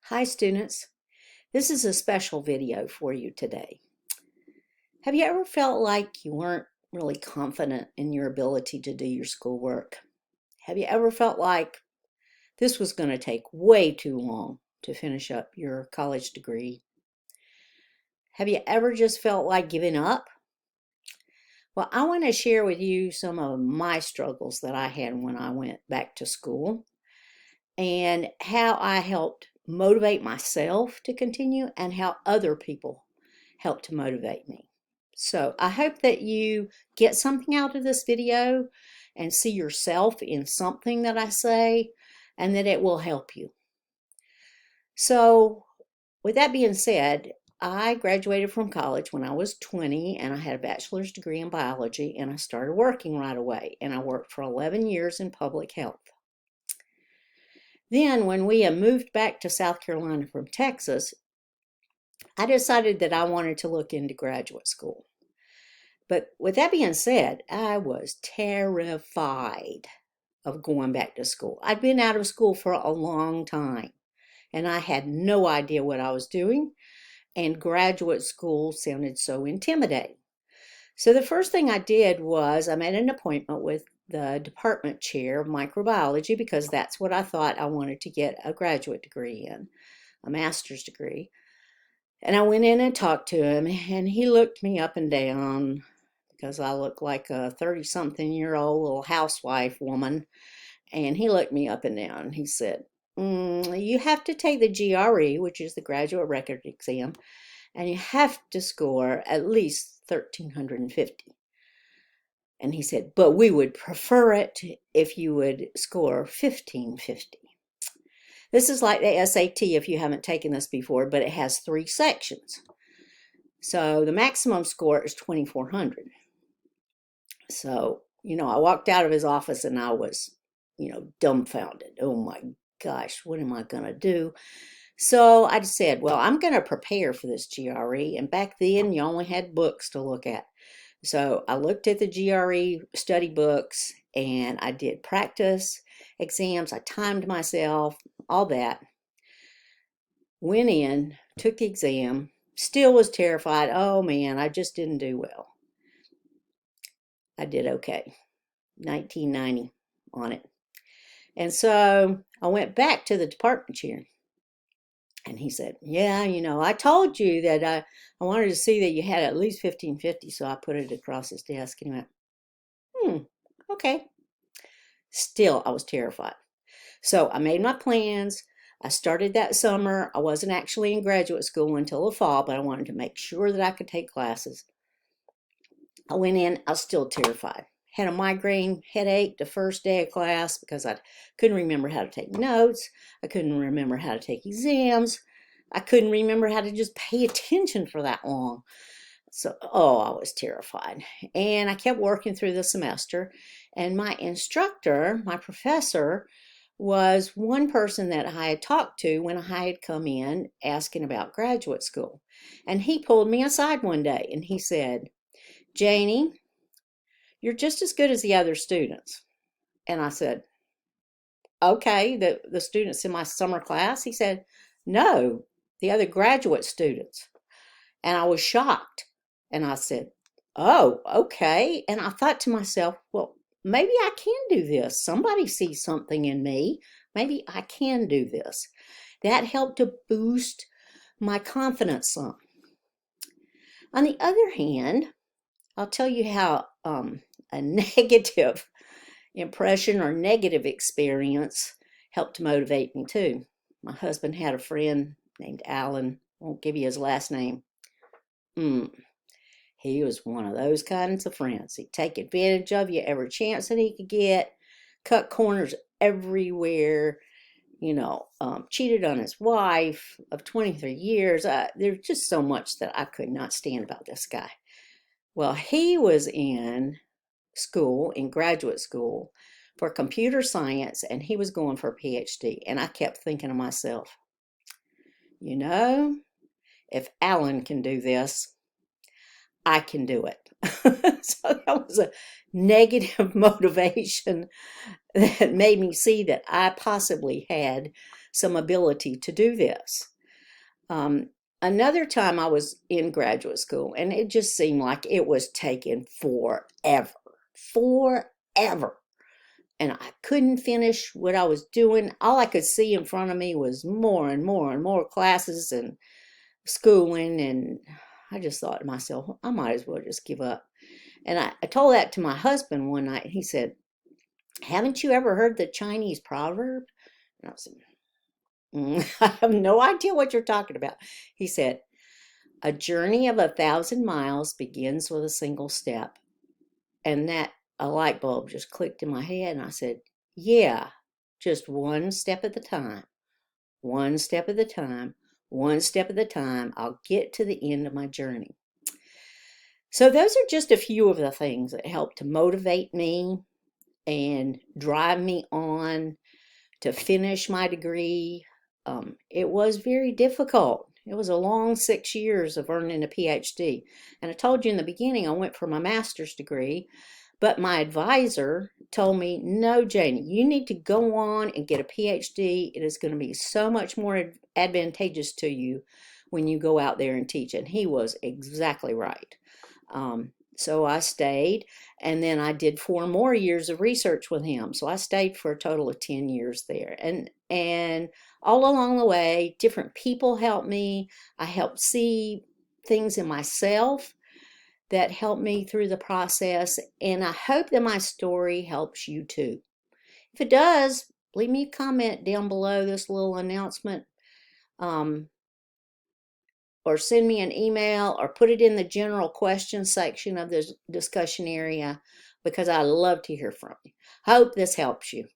Hi students, this is a special video for you today. Have you ever felt like you weren't really confident in your ability to do your schoolwork? Have you ever felt like this was going to take way too long to finish up your college degree? Have you ever just felt like giving up? Well, I want to share with you some of my struggles that I had when I went back to school and how I helped motivate myself to continue and how other people helped to motivate me. So I hope that you get something out of this video and see yourself in something that I say and that it will help you. So with that being said, I graduated from college when I was 20 and I had a bachelor's degree in biology and I started working right away and I worked for 11 years in public health. Then when we moved back to South Carolina from Texas, I decided that I wanted to look into graduate school. But with that being said, I was terrified of going back to school. I'd been out of school for a long time and I had no idea what I was doing, and graduate school sounded so intimidating. So the first thing I did was I made an appointment with the department chair of microbiology because that's what I thought I wanted to get a graduate degree in, a master's degree. And I went in and talked to him, and he looked me up and down because I looked like a 30-something-year-old little housewife woman. And he looked me up and down. He said, you have to take the GRE, which is the graduate record exam, and you have to score at least 1,350. And he said, but we would prefer it if you would score 1,550. This is like the SAT if you haven't taken this before, but it has 3 sections. So the maximum score is 2,400. So, I walked out of his office and I was, dumbfounded. Oh my gosh, what am I going to do? So I said, well, I'm going to prepare for this GRE. And back then, you only had books to look at. So I looked at the GRE study books and I did practice exams. I timed myself, all that. Went in, took the exam, still was terrified. Oh man, I just didn't do well. I did okay, 1990 on it. And so I went back to the department chair and he said, yeah, I told you that I wanted to see that you had at least 1,550. So I put it across his desk and he went, okay. Still, I was terrified. So I made my plans. I started that summer. I wasn't actually in graduate school until the fall, but I wanted to make sure that I could take classes. I went in, I was still terrified. Had a migraine headache the first day of class because I couldn't remember how to take notes. I couldn't remember how to take exams. I couldn't remember how to just pay attention for that long. So, I was terrified. And I kept working through the semester. And my instructor, my professor, was one person that I had talked to when I had come in asking about graduate school. And he pulled me aside one day and he said, Janie, you're just as good as the other students. And I said, okay, the students in my summer class? He said, no, the other graduate students. And I was shocked. And I said, oh, okay. And I thought to myself, well, maybe I can do this. Somebody sees something in me. Maybe I can do this. That helped to boost my confidence some. On the other hand, I'll tell you how a negative impression or negative experience helped to motivate me too. My husband had a friend named Alan. Won't give you his last name. He was one of those kinds of friends. He'd take advantage of you every chance that he could get, cut corners everywhere, cheated on his wife of 23 years. There's just so much that I could not stand about this guy. Well, he was in school, in graduate school, for computer science, and he was going for a PhD. And I kept thinking to myself, if Alan can do this, I can do it. So that was a negative motivation that made me see that I possibly had some ability to do this. Another time I was in graduate school, and it just seemed like it was taking forever. And I couldn't finish what I was doing. All I could see in front of me was more and more and more classes and schooling. And I just thought to myself, I might as well just give up. And I told that to my husband one night. He said, haven't you ever heard the Chinese proverb? And I said, I have no idea what you're talking about. He said, a journey of 1,000 miles begins with a single step. And that a light bulb just clicked in my head. And I said, yeah, just one step at a time, one step at a time, one step at a time. I'll get to the end of my journey. So those are just a few of the things that help to motivate me and drive me on to finish my degree. It was very difficult. It was a long 6 years of earning a PhD. And I told you in the beginning, I went for my master's degree, but my advisor told me, no, Janie, you need to go on and get a PhD. It is going to be so much more advantageous to you when you go out there and teach. And he was exactly right. So I stayed, and then I did 4 more years of research with him. So I stayed for a total of 10 years there. And all along the way, different people helped me. I helped see things in myself that helped me through the process. And I hope that my story helps you too. If it does, leave me a comment down below this little announcement. Or send me an email, or put it in the general questions section of the discussion area, because I love to hear from you. Hope this helps you.